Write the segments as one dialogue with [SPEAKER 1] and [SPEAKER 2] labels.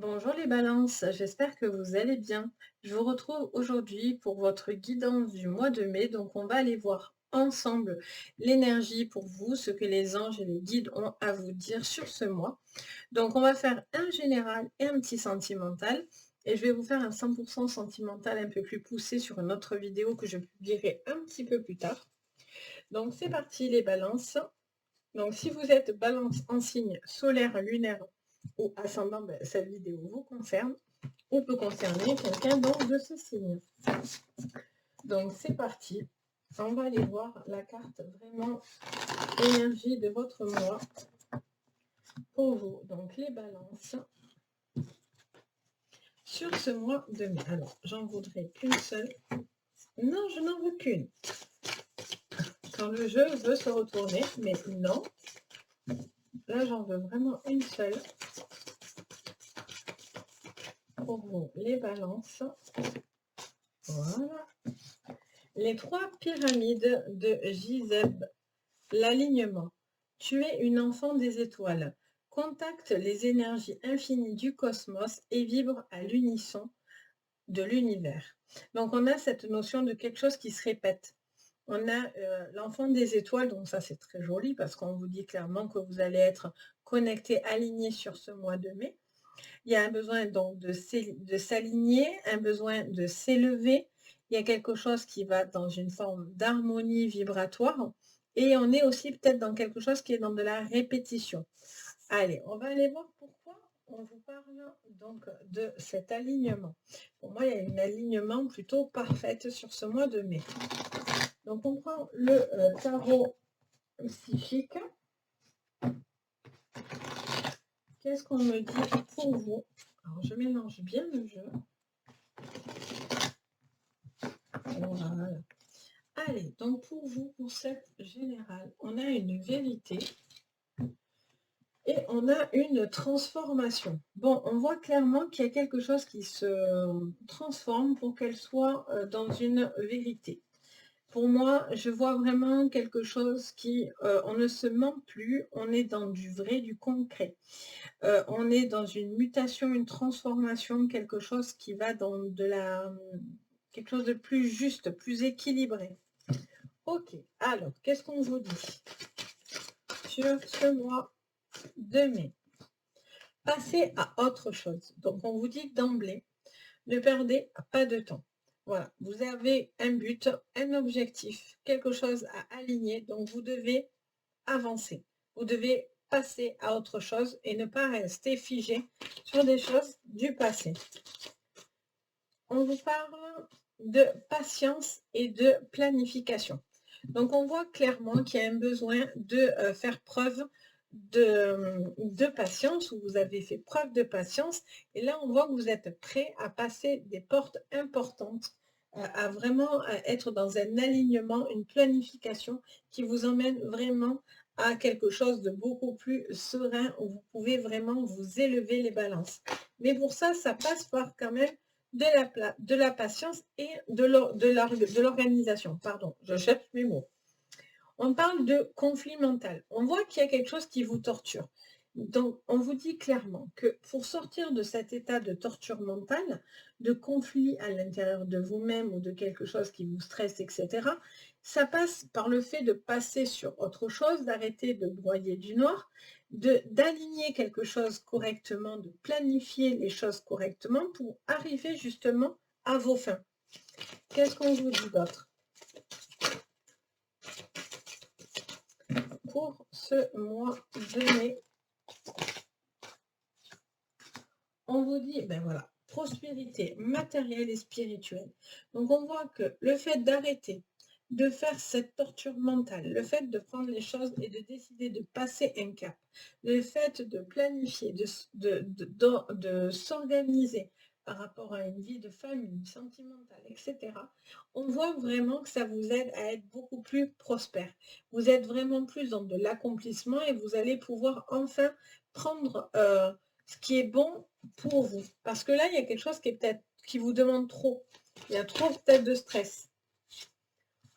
[SPEAKER 1] Bonjour les balances, j'espère que vous allez bien. Je vous retrouve aujourd'hui pour votre guidance du mois de mai. Donc on va aller voir ensemble l'énergie pour vous, ce que les anges et les guides ont à vous dire sur ce mois. Donc on va faire un général et un petit sentimental. Et je vais vous faire un 100% sentimental un peu plus poussé sur une autre vidéo que je publierai un petit peu plus tard. Donc c'est parti les balances. Donc si vous êtes balance en signe solaire, lunaire ou ascendant, ben, cette vidéo vous concerne ou peut concerner quelqu'un donc de ce signe. Donc c'est parti. On va aller voir la carte vraiment énergie de votre mois pour vous. Donc les balances sur ce mois de mai. Alors j'en voudrais qu'une seule. Non, je n'en veux qu'une. Quand le jeu veut se retourner, mais non. Là j'en veux vraiment une seule. Pour vous les balances. Voilà. Les trois pyramides de Gizeb. L'alignement. Tu es une enfant des étoiles. Contacte les énergies infinies du cosmos et vibre à l'unisson de l'univers. Donc on a cette notion de quelque chose qui se répète. On a l'enfant des étoiles, donc ça c'est très joli parce qu'on vous dit clairement que vous allez être connecté, aligné sur ce mois de mai. Il y a un besoin donc de s'aligner, un besoin de s'élever. Il y a quelque chose qui va dans une forme d'harmonie vibratoire. Et on est aussi peut-être dans quelque chose qui est dans de la répétition. Allez, on va aller voir pourquoi on vous parle donc de cet alignement. Pour moi, il y a un alignement plutôt parfait sur ce mois de mai. Donc, on prend le tarot psychique. Qu'est-ce qu'on me dit pour vous? Alors, je mélange bien le jeu. Voilà. Allez, donc pour vous, pour cette générale, on a une vérité et on a une transformation. Bon, on voit clairement qu'il y a quelque chose qui se transforme pour qu'elle soit dans une vérité. Pour moi, je vois vraiment quelque chose qui, on ne se ment plus, on est dans du vrai, du concret. On est dans une mutation, une transformation, quelque chose qui va dans quelque chose de plus juste, plus équilibré. Ok, alors, qu'est-ce qu'on vous dit sur ce mois de mai? Passez à autre chose. Donc, on vous dit d'emblée, ne perdez pas de temps. Voilà, vous avez un but, un objectif, quelque chose à aligner, donc vous devez avancer. Vous devez passer à autre chose et ne pas rester figé sur des choses du passé. On vous parle de patience et de planification. Donc, on voit clairement qu'il y a un besoin de faire preuve de patience, ou vous avez fait preuve de patience. Et là, on voit que vous êtes prêt à passer des portes importantes, à vraiment être dans un alignement, une planification qui vous emmène vraiment à quelque chose de beaucoup plus serein, où vous pouvez vraiment vous élever les balances. Mais pour ça, ça passe par quand même de la patience et de l'organisation. Pardon, je cherche mes mots. On parle de conflit mental. On voit qu'il y a quelque chose qui vous torture. Donc, on vous dit clairement que pour sortir de cet état de torture mentale, de conflit à l'intérieur de vous-même ou de quelque chose qui vous stresse, etc., ça passe par le fait de passer sur autre chose, d'arrêter de broyer du noir, d'aligner quelque chose correctement, de planifier les choses correctement pour arriver justement à vos fins. Qu'est-ce qu'on vous dit d'autre pour ce mois de mai? On vous dit, ben voilà, prospérité matérielle et spirituelle. Donc on voit que le fait d'arrêter de faire cette torture mentale, le fait de prendre les choses et de décider de passer un cap, le fait de planifier, de s'organiser par rapport à une vie de famille, sentimentale, etc., on voit vraiment que ça vous aide à être beaucoup plus prospère. Vous êtes vraiment plus dans de l'accomplissement et vous allez pouvoir enfin prendre ce qui est bon pour vous. Parce que là, il y a quelque chose qui est peut-être qui vous demande trop. Il y a trop peut-être de stress.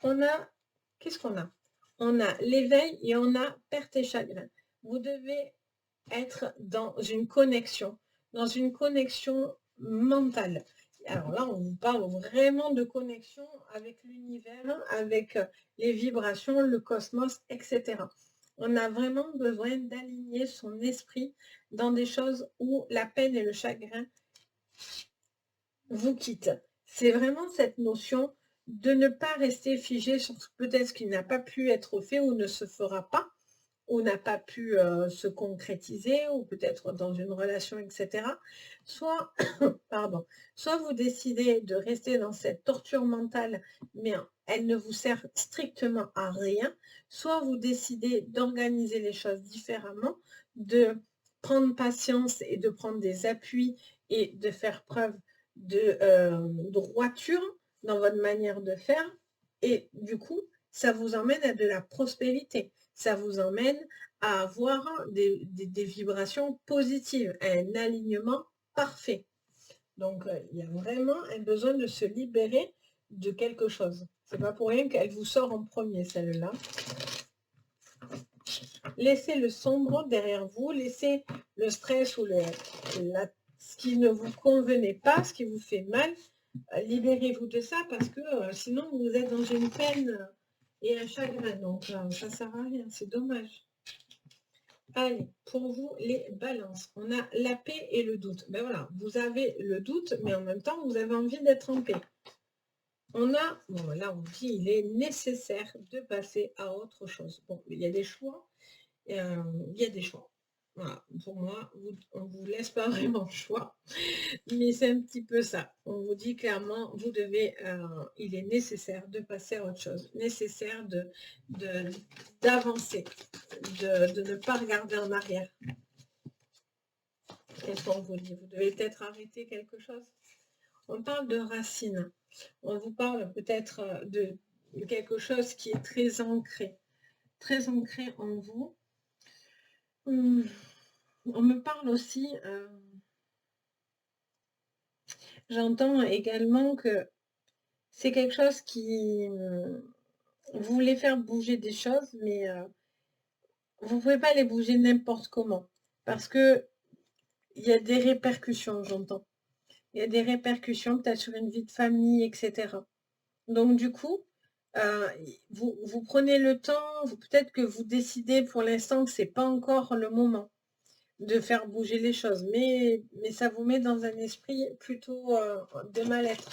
[SPEAKER 1] On a, qu'est-ce qu'on a? On a l'éveil et on a perte et chagrin. Vous devez être dans une connexion, dans une connexion mentale. Alors là, on vous parle vraiment de connexion avec l'univers, avec les vibrations, le cosmos, etc. On a vraiment besoin d'aligner son esprit dans des choses où la peine et le chagrin vous quittent. C'est vraiment cette notion de ne pas rester figé sur peut-être ce qui n'a pas pu être fait ou ne se fera pas, ou n'a pas pu se concrétiser, ou peut-être dans une relation, etc. Soit, pardon, soit vous décidez de rester dans cette torture mentale, mais elle ne vous sert strictement à rien, soit vous décidez d'organiser les choses différemment, de prendre patience et de prendre des appuis et de faire preuve de droiture dans votre manière de faire, et du coup, ça vous emmène à de la prospérité. Ça vous emmène à avoir des vibrations positives, un alignement parfait. Donc, il y a vraiment un besoin de se libérer de quelque chose. C'est pas pour rien qu'elle vous sort en premier, celle-là. Laissez le sombre derrière vous, laissez le stress ou ce qui ne vous convenait pas, ce qui vous fait mal. Libérez-vous de ça parce que sinon vous êtes dans une peine et un chagrin. Donc, ça ne sert à rien, c'est dommage. Allez, pour vous, les balances. On a la paix et le doute. Ben voilà, vous avez le doute, mais en même temps, vous avez envie d'être en paix. On a, bon là on dit, il est nécessaire de passer à autre chose. Bon, il y a des choix. Il y a des choix. Voilà, pour moi, on ne vous laisse pas vraiment le choix. Mais c'est un petit peu ça. On vous dit clairement, vous devez, il est nécessaire de passer à autre chose. Nécessaire d'avancer, de ne pas regarder en arrière. Qu'est-ce qu'on vous dit? Vous devez peut-être arrêter quelque chose. On parle de racines. On vous parle peut-être de quelque chose qui est très ancré en vous. On me parle aussi, j'entends également que c'est quelque chose qui vous voulez faire bouger des choses, mais vous ne pouvez pas les bouger n'importe comment. Parce que il y a des répercussions, j'entends. Il y a des répercussions peut-être sur une vie de famille, etc. Donc du coup, vous prenez le temps, peut-être que vous décidez pour l'instant que ce n'est pas encore le moment de faire bouger les choses, mais ça vous met dans un esprit plutôt de mal-être.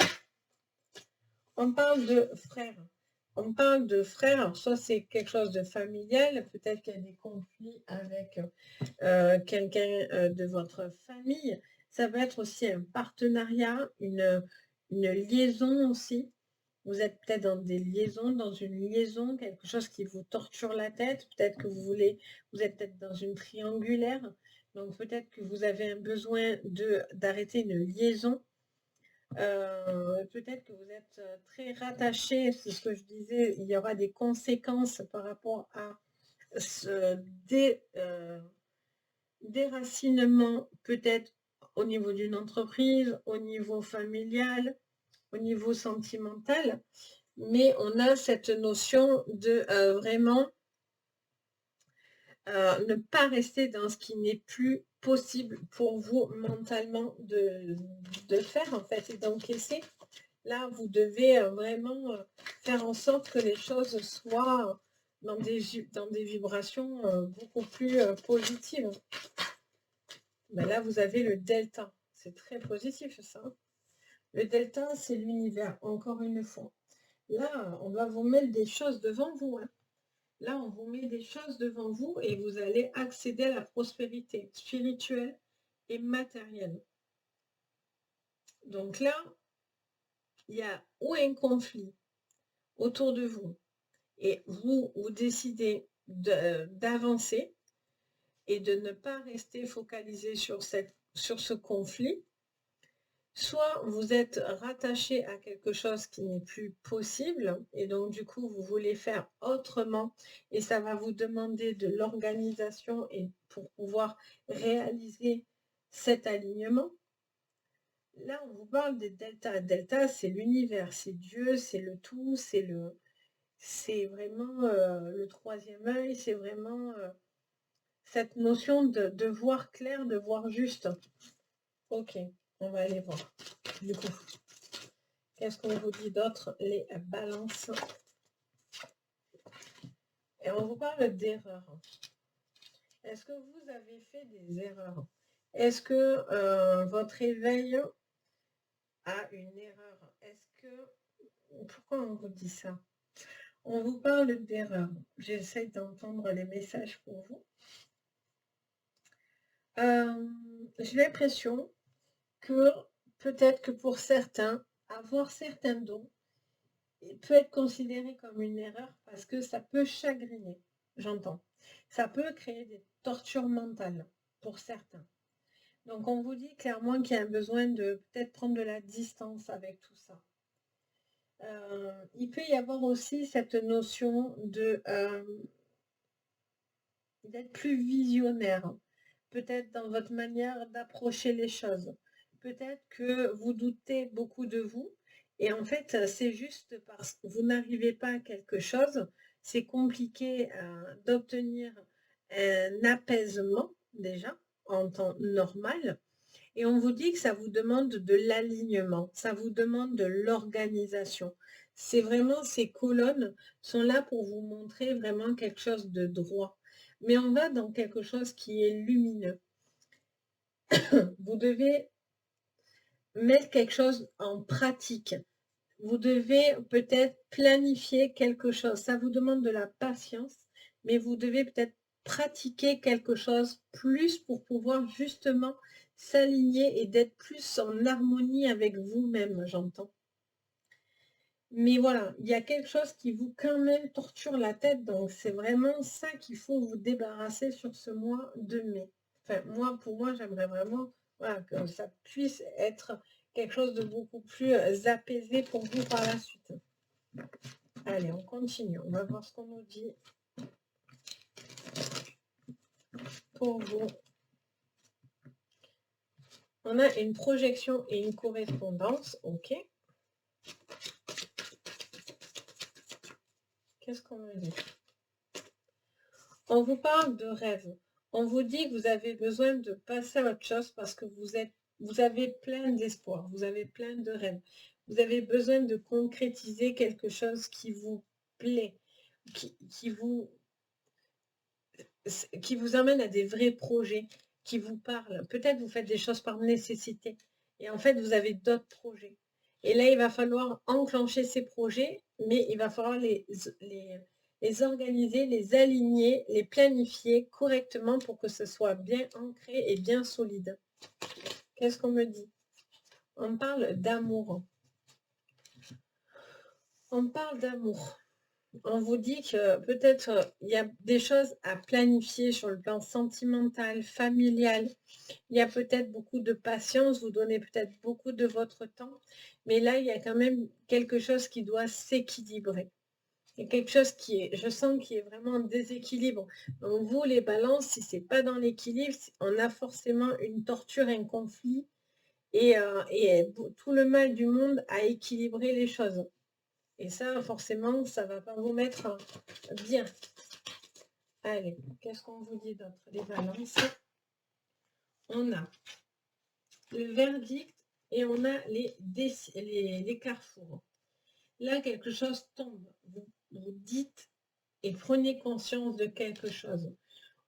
[SPEAKER 1] On parle de frères. On parle de frères, alors soit c'est quelque chose de familial, peut-être qu'il y a des conflits avec quelqu'un de votre famille. Ça peut être aussi un partenariat, une liaison aussi. Vous êtes peut-être dans des liaisons, dans une liaison, quelque chose qui vous torture la tête. Peut-être que vous êtes peut-être dans une triangulaire. Donc peut-être que vous avez un besoin d'arrêter une liaison. Peut-être que vous êtes très rattaché, c'est ce que je disais, il y aura des conséquences par rapport à ce déracinement, peut-être au niveau d'une entreprise, au niveau familial, au niveau sentimental, mais on a cette notion de vraiment ne pas rester dans ce qui n'est plus possible pour vous mentalement de faire en fait et d'encaisser. Là, vous devez vraiment faire en sorte que les choses soient dans des vibrations beaucoup plus positives. Ben là, vous avez le delta. C'est très positif, ça. Le delta, c'est l'univers, encore une fois. Là, on va vous mettre des choses devant vous. Hein. Là, on vous met des choses devant vous et vous allez accéder à la prospérité spirituelle et matérielle. Donc là, il y a ou un conflit autour de vous et vous décidez d'avancer et de ne pas rester focalisé sur ce conflit, soit vous êtes rattaché à quelque chose qui n'est plus possible et donc du coup vous voulez faire autrement et ça va vous demander de l'organisation et pour pouvoir réaliser cet alignement. Là on vous parle des deltas. Delta c'est l'univers, c'est Dieu, c'est le tout, c'est vraiment le troisième œil, c'est vraiment cette notion de voir clair, de voir juste. Ok, on va aller voir. Du coup, qu'est-ce qu'on vous dit d'autre, les balances? Et on vous parle d'erreurs. Est-ce que vous avez fait des erreurs? Est-ce que votre éveil a une erreur? Est-ce que... Pourquoi on vous dit ça? On vous parle d'erreurs. J'essaie d'entendre les messages pour vous. J'ai l'impression que peut-être que pour certains, avoir certains dons peut être considéré comme une erreur parce que ça peut chagriner, j'entends. Ça peut créer des tortures mentales pour certains. Donc on vous dit clairement qu'il y a un besoin de peut-être prendre de la distance avec tout ça. Il peut y avoir aussi cette notion de d'être plus visionnaire, peut-être dans votre manière d'approcher les choses. Peut-être que vous doutez beaucoup de vous et en fait, c'est juste parce que vous n'arrivez pas à quelque chose, c'est compliqué d'obtenir un apaisement déjà en temps normal. Et on vous dit que ça vous demande de l'alignement, ça vous demande de l'organisation. C'est vraiment, ces colonnes sont là pour vous montrer vraiment quelque chose de droit. Mais on va dans quelque chose qui est lumineux. Vous devez mettre quelque chose en pratique. Vous devez peut-être planifier quelque chose. Ça vous demande de la patience, mais vous devez peut-être pratiquer quelque chose plus pour pouvoir justement s'aligner et d'être plus en harmonie avec vous-même, j'entends. Mais voilà, il y a quelque chose qui vous quand même torture la tête, donc c'est vraiment ça qu'il faut vous débarrasser sur ce mois de mai. Enfin, moi, pour moi, j'aimerais vraiment voilà, que ça puisse être quelque chose de beaucoup plus apaisé pour vous par la suite. Allez, on continue. On va voir ce qu'on nous dit pour vous. On a une projection et une correspondance. Ok. Qu'est-ce qu'on me dit? On vous parle de rêve. On vous dit que vous avez besoin de passer à autre chose parce que vous avez plein d'espoir, vous avez plein de rêves. Vous avez besoin de concrétiser quelque chose qui vous plaît, qui vous amène à des vrais projets, qui vous parlent. Peut-être vous faites des choses par nécessité et en fait vous avez d'autres projets. Et là, il va falloir enclencher ces projets, mais il va falloir les organiser, les aligner, les planifier correctement pour que ce soit bien ancré et bien solide. Qu'est-ce qu'on me dit? On parle d'amour. On parle d'amour. On vous dit que peut-être il y a des choses à planifier sur le plan sentimental, familial. Il y a peut-être beaucoup de patience, vous donnez peut-être beaucoup de votre temps, mais là, il y a quand même quelque chose qui doit s'équilibrer. Il y a quelque chose qui est, je sens, qui est vraiment en déséquilibre. Donc vous, les balances, si ce n'est pas dans l'équilibre, on a forcément une torture, un conflit et tout le mal du monde à équilibrer les choses. Et ça, forcément, ça ne va pas vous mettre bien. Allez, qu'est-ce qu'on vous dit d'autre, les balances? On a le verdict et on a les carrefours. Là, quelque chose tombe. Vous dites et prenez conscience de quelque chose.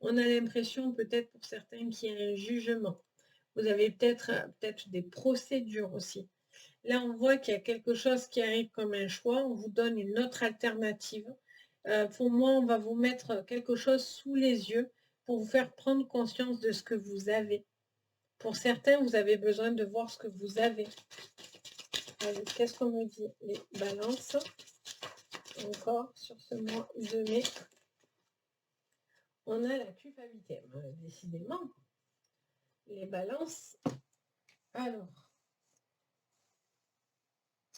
[SPEAKER 1] On a l'impression, peut-être pour certains, qu'il y a un jugement. Vous avez peut-être des procédures aussi. Là, on voit qu'il y a quelque chose qui arrive comme un choix. On vous donne une autre alternative. Pour moi, on va vous mettre quelque chose sous les yeux pour vous faire prendre conscience de ce que vous avez. Pour certains, vous avez besoin de voir ce que vous avez. Qu'est-ce qu'on me dit? Les balances. Encore sur ce mois de mai. On a la culpabilité. Décidément. Les balances. Alors.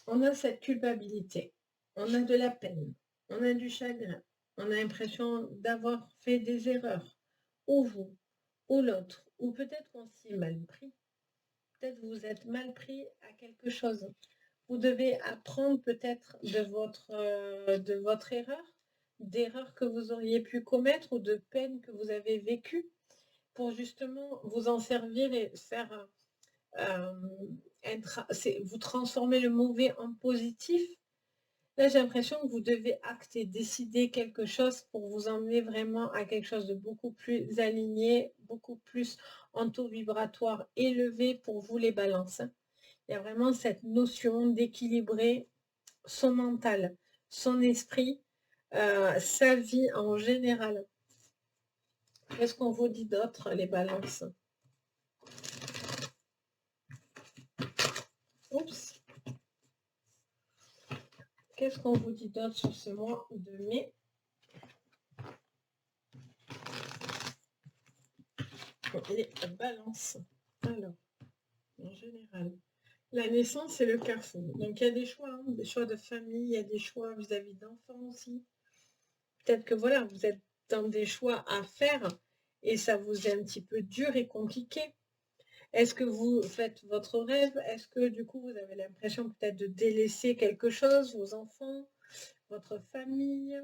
[SPEAKER 1] On a cette culpabilité. On a de la peine. On a du chagrin. On a l'impression d'avoir fait des erreurs. Ou vous, ou l'autre. Ou peut-être qu'on s'y est mal pris. Peut-être vous êtes mal pris à quelque chose. Vous devez apprendre peut-être de votre erreur, d'erreurs que vous auriez pu commettre ou de peines que vous avez vécues pour justement vous en servir et faire Vous transformez le mauvais en positif. Là, j'ai l'impression que vous devez acter, décider quelque chose pour vous emmener vraiment à quelque chose de beaucoup plus aligné, beaucoup plus en taux vibratoire élevé pour vous les balances, hein. Il y a vraiment cette notion d'équilibrer son mental, son esprit, sa vie en général. Qu'est-ce qu'on vous dit d'autre, les balances? Oups. Qu'est-ce qu'on vous dit d'autre sur ce mois de mai? Les balances. Alors, en général, la naissance, c'est le carrefour. Donc, il y a des choix, hein, des choix de famille, il y a des choix vis-à-vis d'enfants aussi. Peut-être que voilà, vous êtes dans des choix à faire et ça vous est un petit peu dur et compliqué. Est-ce que vous faites votre rêve? Est-ce que du coup, vous avez l'impression peut-être de délaisser quelque chose, vos enfants, votre famille?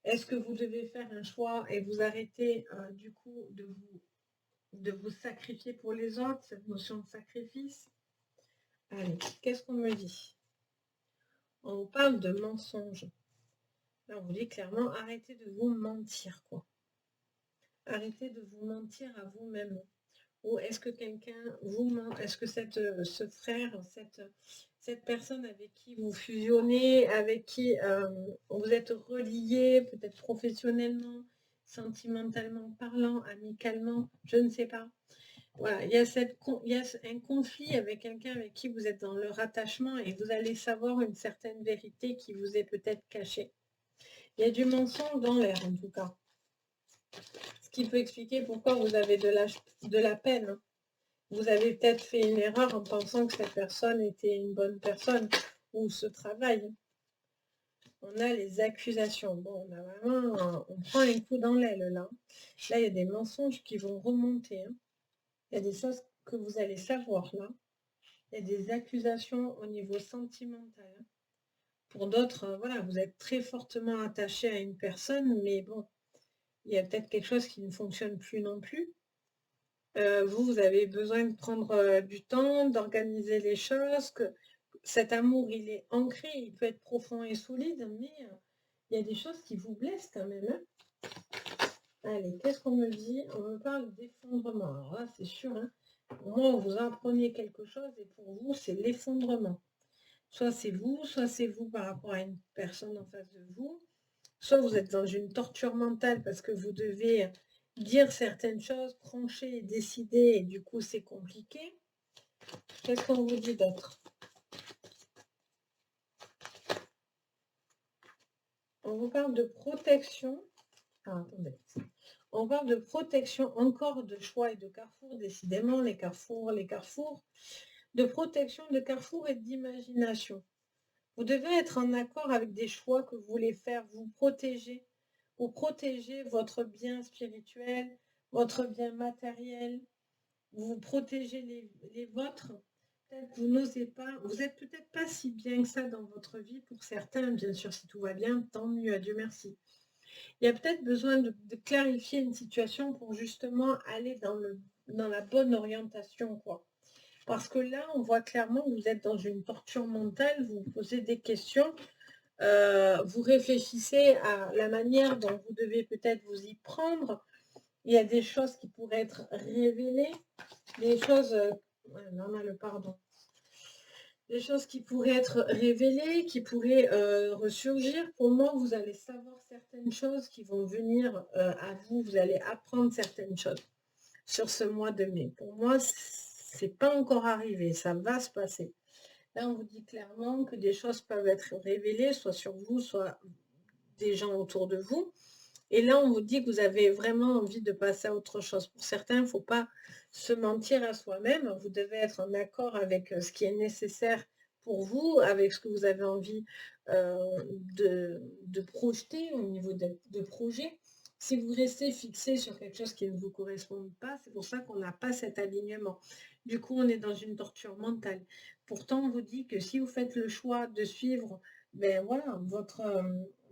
[SPEAKER 1] Est-ce que vous devez faire un choix et vous arrêtez du coup de vous sacrifier pour les autres, cette notion de sacrifice? Allez, qu'est-ce qu'on me dit? On vous parle de mensonges. Là, on vous dit clairement, arrêtez de vous mentir, quoi. Arrêtez de vous mentir à vous-même. Ou est-ce que quelqu'un vous ment? Est-ce que ce frère, cette personne avec qui vous fusionnez, avec qui vous êtes relié, peut-être professionnellement, sentimentalement parlant, amicalement, je ne sais pas. Voilà, il y a un conflit avec quelqu'un avec qui vous êtes dans le rattachement et vous allez savoir une certaine vérité qui vous est peut-être cachée. Il y a du mensonge dans l'air en tout cas. Ce qui peut expliquer pourquoi vous avez de la peine. Vous avez peut-être fait une erreur en pensant que cette personne était une bonne personne ou ce travail. On a les accusations. Bon, on a vraiment, on prend un coup dans l'aile là. Là, il y a des mensonges qui vont remonter, hein. Il y a des choses que vous allez savoir là. Il y a des accusations au niveau sentimental, hein. Pour d'autres, voilà, vous êtes très fortement attaché à une personne, mais bon, il y a peut-être quelque chose qui ne fonctionne plus non plus. Vous avez besoin de prendre du temps, d'organiser les choses, que cet amour, il est ancré, il peut être profond et solide, mais il y a des choses qui vous blessent quand même, hein. Allez, qu'est-ce qu'on me dit? On me parle d'effondrement. Alors là, c'est sûr, hein. Au moins, vous apprenez quelque chose et pour vous, c'est l'effondrement. Soit c'est vous par rapport à une personne en face de vous, soit vous êtes dans une torture mentale parce que vous devez dire certaines choses, trancher et décider, et du coup, c'est compliqué. Qu'est-ce qu'on vous dit d'autre? On vous parle de protection. Ah, attendez. On parle de protection, encore de choix et de carrefour, décidément, les carrefours, de protection, de carrefour et d'imagination. Vous devez être en accord avec des choix que vous voulez faire, vous protégez votre bien spirituel, votre bien matériel, vous protégez les vôtres. Peut-être que vous n'osez pas, vous n'êtes peut-être pas si bien que ça dans votre vie pour certains, bien sûr, si tout va bien, tant mieux, Dieu merci. Il y a peut-être besoin de clarifier une situation pour justement aller dans la bonne orientation, quoi. Parce que là, on voit clairement que vous êtes dans une torture mentale, vous vous posez des questions, vous réfléchissez à la manière dont vous devez peut-être vous y prendre. Il y a des choses qui pourraient être révélées, des choses, on a le pardon, des choses qui pourraient être révélées, qui pourraient ressurgir. Pour moi, vous allez savoir certaines choses qui vont venir à vous, vous allez apprendre certaines choses sur ce mois de mai. Pour moi, c'est pas encore arrivé, ça va se passer. Là, on vous dit clairement que des choses peuvent être révélées, soit sur vous, soit des gens autour de vous. Et là, on vous dit que vous avez vraiment envie de passer à autre chose. Pour certains, il ne faut pas se mentir à soi-même. Vous devez être en accord avec ce qui est nécessaire pour vous, avec ce que vous avez envie de projeter au niveau de projet. Si vous restez fixé sur quelque chose qui ne vous correspond pas, c'est pour ça qu'on n'a pas cet alignement. Du coup, on est dans une torture mentale. Pourtant, on vous dit que si vous faites le choix de suivre ben voilà,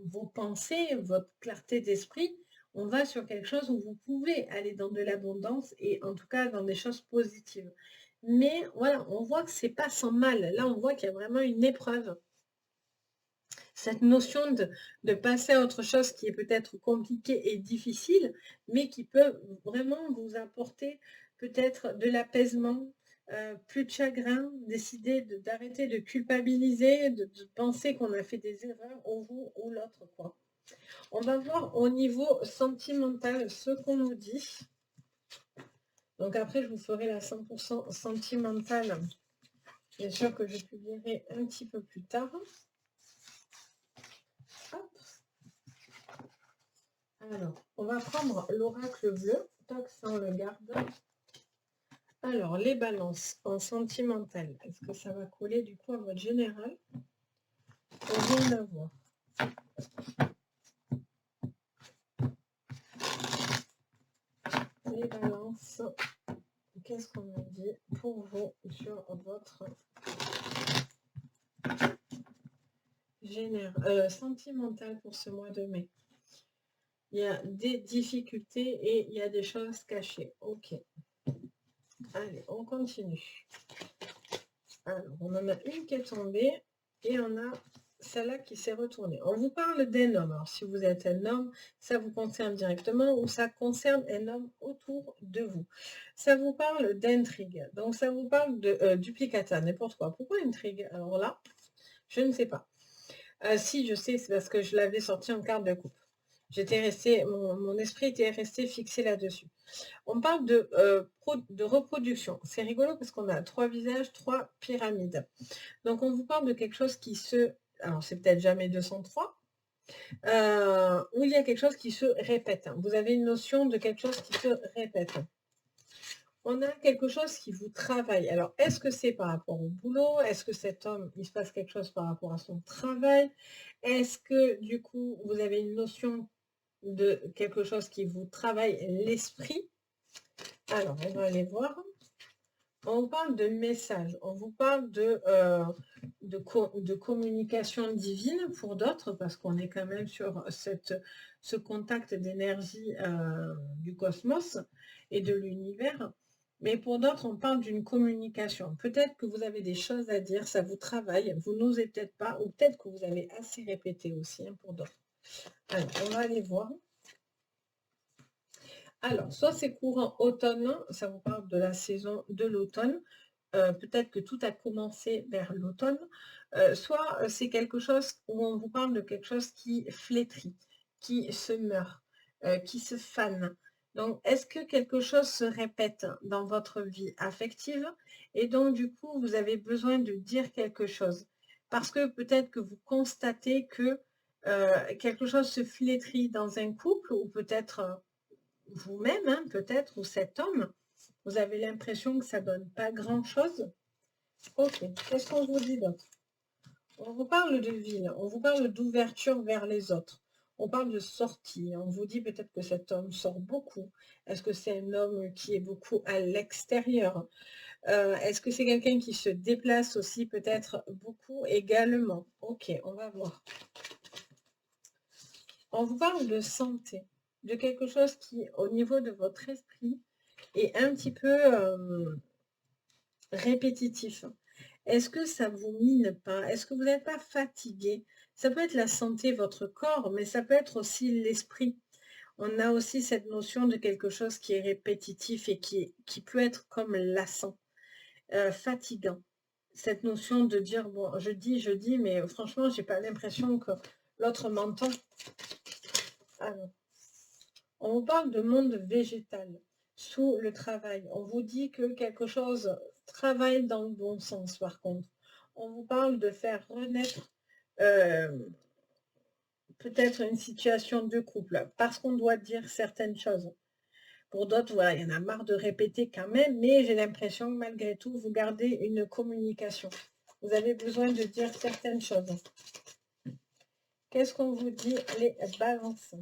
[SPEAKER 1] vos pensées, votre clarté d'esprit, on va sur quelque chose où vous pouvez aller dans de l'abondance et en tout cas dans des choses positives. Mais voilà, on voit que c'est pas sans mal. Là, on voit qu'il y a vraiment une épreuve. Cette notion de passer à autre chose qui est peut-être compliqué et difficile, mais qui peut vraiment vous apporter peut-être de l'apaisement, plus de chagrin, décider d'arrêter de culpabiliser, de penser qu'on a fait des erreurs, ou vous ou l'autre, quoi. On va voir au niveau sentimental ce qu'on nous dit. Donc après, je vous ferai la 100% sentimentale. Bien sûr que je publierai un petit peu plus tard. Hop. Alors, on va prendre l'oracle bleu. Toc, ça on le garde. Alors, les balances en sentimental. Est-ce que ça va coller du coup à votre général? On vient d'avoir. Les balances. Qu'est-ce qu'on me dit pour vous sur votre sentimental pour ce mois de mai? Il y a des difficultés et il y a des choses cachées. Ok. Allez, on continue. Alors, on en a une qui est tombée et on a celle-là qui s'est retournée. On vous parle d'un homme. Alors, si vous êtes un homme, ça vous concerne directement ou ça concerne un homme autour de vous. Ça vous parle d'intrigue. Donc, ça vous parle de duplicata, n'importe quoi. Pourquoi intrigue? Alors là, je ne sais pas. Si, je sais, c'est parce que je l'avais sorti en carte de coupe. J'étais resté, mon esprit était resté fixé là-dessus. On parle de reproduction. C'est rigolo parce qu'on a 3 visages, 3 pyramides. Donc, on vous parle de quelque chose qui se... Alors, c'est peut-être jamais 203, où il y a quelque chose qui se répète. Vous avez une notion de quelque chose qui se répète. On a quelque chose qui vous travaille. Alors, est-ce que c'est par rapport au boulot? Est-ce que cet homme, il se passe quelque chose par rapport à son travail? Est-ce que, du coup, vous avez une notion de quelque chose qui vous travaille l'esprit? Alors, on va aller voir. On vous parle de message, on vous parle de communication divine pour d'autres, parce qu'on est quand même sur ce contact d'énergie du cosmos et de l'univers. Mais pour d'autres, on parle d'une communication. Peut-être que vous avez des choses à dire, ça vous travaille, vous n'osez peut-être pas, ou peut-être que vous avez assez répété aussi hein, pour d'autres. Alors, on va aller voir. Alors, soit c'est courant automne, ça vous parle de la saison de l'automne, peut-être que tout a commencé vers l'automne, soit c'est quelque chose où on vous parle de quelque chose qui flétrit, qui se meurt, qui se fane. Donc, est-ce que quelque chose se répète dans votre vie affective et donc du coup, vous avez besoin de dire quelque chose? Parce que peut-être que vous constatez que quelque chose se flétrit dans un couple ou peut-être vous-même, hein, peut-être, ou cet homme, vous avez l'impression que ça donne pas grand-chose. Ok, qu'est-ce qu'on vous dit d'autre? On vous parle de ville, on vous parle d'ouverture vers les autres. On parle de sortie, on vous dit peut-être que cet homme sort beaucoup. Est-ce que c'est un homme qui est beaucoup à l'extérieur? Est-ce que c'est quelqu'un qui se déplace aussi peut-être beaucoup également? Ok, on va voir. On vous parle de santé, de quelque chose qui, au niveau de votre esprit, est un petit peu répétitif. Est-ce que ça vous mine pas? Est-ce que vous n'êtes pas fatigué? Ça peut être la santé, votre corps, mais ça peut être aussi l'esprit. On a aussi cette notion de quelque chose qui est répétitif et qui peut être comme lassant, fatigant. Cette notion de dire, bon, je dis, mais franchement, j'ai pas l'impression que l'autre m'entend. Alors, on vous parle de monde végétal, sous le travail. On vous dit que quelque chose travaille dans le bon sens, par contre. On vous parle de faire renaître euh, peut-être une situation de couple, parce qu'on doit dire certaines choses. Pour d'autres, voilà, il y en a marre de répéter quand même, mais j'ai l'impression que malgré tout, vous gardez une communication. Vous avez besoin de dire certaines choses. Qu'est-ce qu'on vous dit, les balances?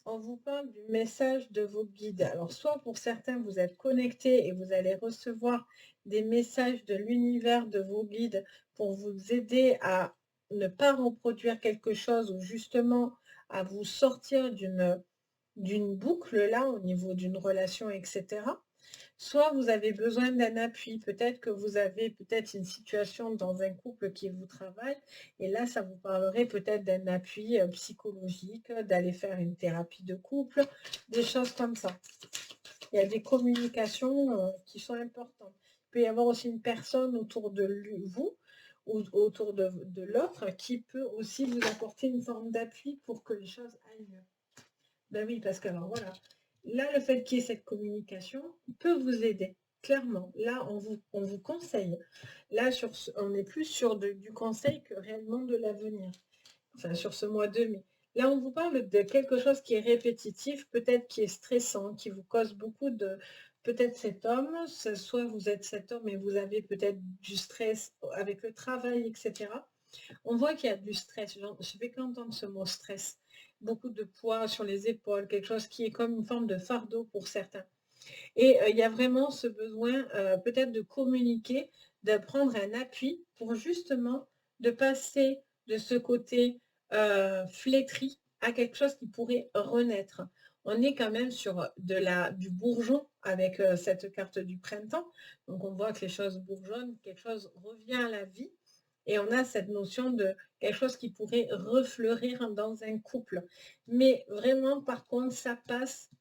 [SPEAKER 1] On vous parle du message de vos guides. Alors, soit pour certains, vous êtes connectés et vous allez recevoir des messages de l'univers de vos guides pour vous aider à ne pas reproduire quelque chose ou justement à vous sortir d'une boucle là au niveau d'une relation, etc. Soit vous avez besoin d'un appui, peut-être que vous avez peut-être une situation dans un couple qui vous travaille, et là, ça vous parlerait peut-être d'un appui psychologique, d'aller faire une thérapie de couple, des choses comme ça. Il y a des communications qui sont importantes. Il peut y avoir aussi une personne autour de vous ou autour de l'autre qui peut aussi vous apporter une forme d'appui pour que les choses aillent mieux. Ben oui, parce que alors voilà, là, le fait qu'il y ait cette communication peut vous aider, clairement. Là, on vous conseille. Là, on est plus sur du conseil que réellement de l'avenir. Enfin, sur ce mois de mai. Là, on vous parle de quelque chose qui est répétitif, peut-être qui est stressant, qui vous cause beaucoup de... Peut-être cet homme, soit vous êtes cet homme et vous avez peut-être du stress avec le travail, etc. On voit qu'il y a du stress. Je fais qu'entendre ce mot stress. Beaucoup de poids sur les épaules, quelque chose qui est comme une forme de fardeau pour certains. Et il y a vraiment ce besoin peut-être de communiquer, de prendre un appui pour justement de passer de ce côté flétri à quelque chose qui pourrait renaître. On est quand même sur du bourgeon avec cette carte du printemps. Donc on voit que les choses bourgeonnent, quelque chose revient à la vie. Et on a cette notion de quelque chose qui pourrait refleurir dans un couple. Mais vraiment, par contre, ça passe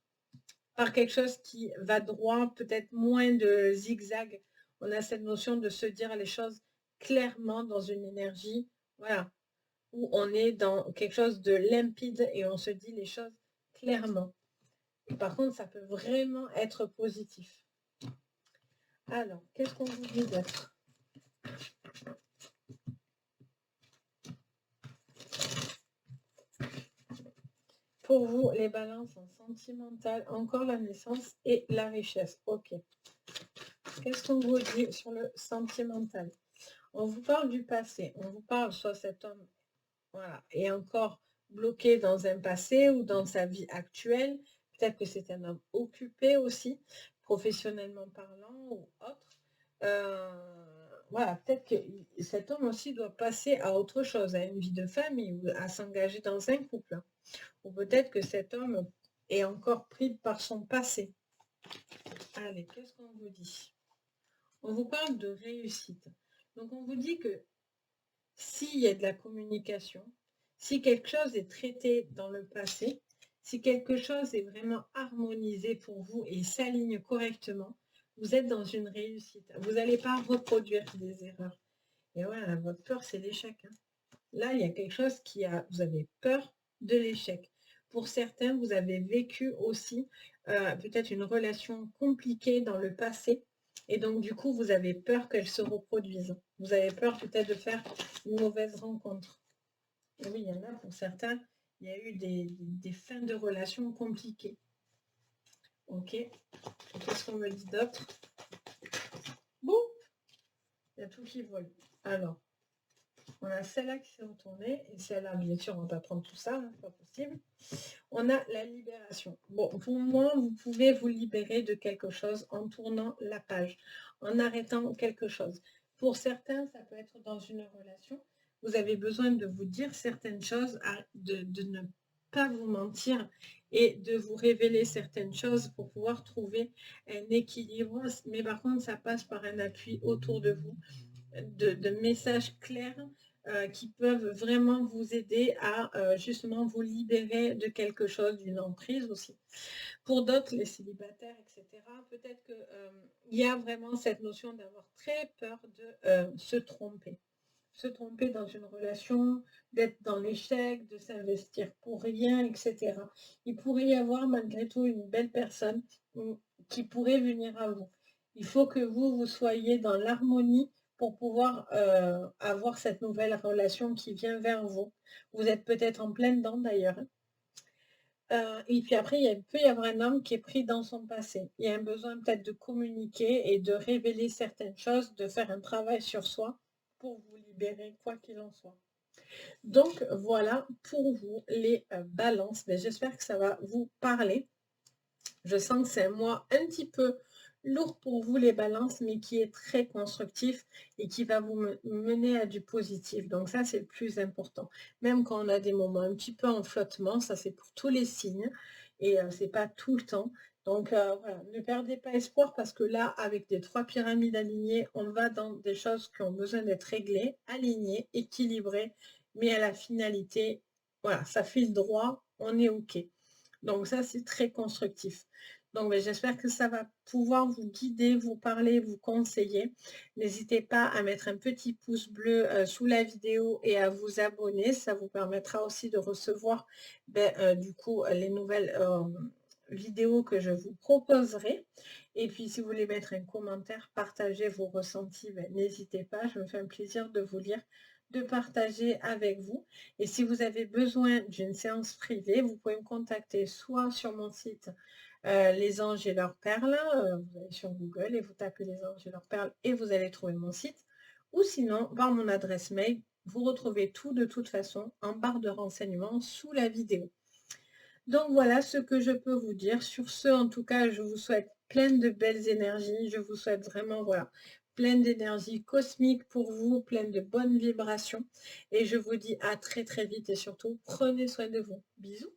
[SPEAKER 1] par quelque chose qui va droit, peut-être moins de zigzag. On a cette notion de se dire les choses clairement dans une énergie, voilà, où on est dans quelque chose de limpide et on se dit les choses clairement. Et par contre, ça peut vraiment être positif. Alors, qu'est-ce qu'on vous dit d'autre? Pour vous, les balances en sentimental, encore la naissance et la richesse. Ok. Qu'est-ce qu'on vous dit sur le sentimental? On vous parle du passé. On vous parle soit cet homme, voilà, est encore bloqué dans un passé ou dans sa vie actuelle. Peut-être que c'est un homme occupé aussi, professionnellement parlant ou autre. Voilà, peut-être que cet homme aussi doit passer à autre chose, à une vie de famille ou à s'engager dans un couple. Ou peut-être que cet homme est encore pris par son passé. Allez, qu'est-ce qu'on vous dit? On vous parle de réussite. Donc on vous dit que s'il y a de la communication, si quelque chose est traité dans le passé, si quelque chose est vraiment harmonisé pour vous et s'aligne correctement, vous êtes dans une réussite. Vous n'allez pas reproduire des erreurs. Et voilà, votre peur, c'est l'échec. Hein. Là, il y a quelque chose vous avez peur de l'échec. Pour certains, vous avez vécu aussi peut-être une relation compliquée dans le passé. Et donc, du coup, vous avez peur qu'elle se reproduise. Vous avez peur peut-être de faire une mauvaise rencontre. Et oui, il y en a pour certains, il y a eu des fins de relations compliquées. Ok. Qu'est-ce qu'on me dit d'autre? Bon, il y a tout qui vole. Alors, on a celle-là qui s'est retournée et celle-là, bien sûr, on ne va pas prendre tout ça, hein, c'est pas possible. On a la libération. Bon, pour moi, vous pouvez vous libérer de quelque chose en tournant la page, en arrêtant quelque chose. Pour certains, ça peut être dans une relation. Vous avez besoin de vous dire certaines choses, de ne pas vous mentir et de vous révéler certaines choses pour pouvoir trouver un équilibre. Mais par contre, ça passe par un appui autour de vous, de messages clairs qui peuvent vraiment vous aider à justement vous libérer de quelque chose, d'une emprise aussi. Pour d'autres, les célibataires, etc., peut-être qu'il y a vraiment cette notion d'avoir très peur de se tromper. Se tromper dans une relation, d'être dans l'échec, de s'investir pour rien, etc. Il pourrait y avoir malgré tout une belle personne qui pourrait venir à vous. Il faut que vous soyez dans l'harmonie pour pouvoir avoir cette nouvelle relation qui vient vers vous. Vous êtes peut-être en pleine dedans d'ailleurs. Et puis après, il peut y avoir un homme qui est pris dans son passé. Il y a un besoin peut-être de communiquer et de révéler certaines choses, de faire un travail sur soi pour vous libérer, quoi qu'il en soit. Donc voilà pour vous les balances. Mais j'espère que ça va vous parler. Je sens que c'est un mois un petit peu lourd pour vous les balances, mais qui est très constructif et qui va vous mener à du positif. Donc ça, c'est le plus important. Même quand on a des moments un petit peu en flottement, ça c'est pour tous les signes et c'est pas tout le temps. Donc voilà, ne perdez pas espoir parce que là, avec des 3 pyramides alignées, on va dans des choses qui ont besoin d'être réglées, alignées, équilibrées, mais à la finalité, voilà, ça file droit, on est OK. Donc ça, c'est très constructif. Donc beh, j'espère que ça va pouvoir vous guider, vous parler, vous conseiller. N'hésitez pas à mettre un petit pouce bleu, sous la vidéo et à vous abonner. Ça vous permettra aussi de recevoir, du coup, les nouvelles, vidéos que je vous proposerai. Et puis si vous voulez mettre un commentaire, partager vos ressentis, n'hésitez pas. Je me fais un plaisir de vous lire, de partager avec vous. Et si vous avez besoin d'une séance privée, vous pouvez me contacter soit sur mon site Les Anges et leurs perles, vous allez sur Google et vous tapez Les Anges et leurs perles et vous allez trouver mon site, ou sinon par mon adresse mail. Vous retrouvez tout de toute façon en barre de renseignements sous la vidéo. Donc voilà ce que je peux vous dire. Sur ce, en tout cas, je vous souhaite plein de belles énergies. Je vous souhaite vraiment, voilà, plein d'énergie cosmique pour vous, plein de bonnes vibrations. Et je vous dis à très très vite et surtout, prenez soin de vous. Bisous.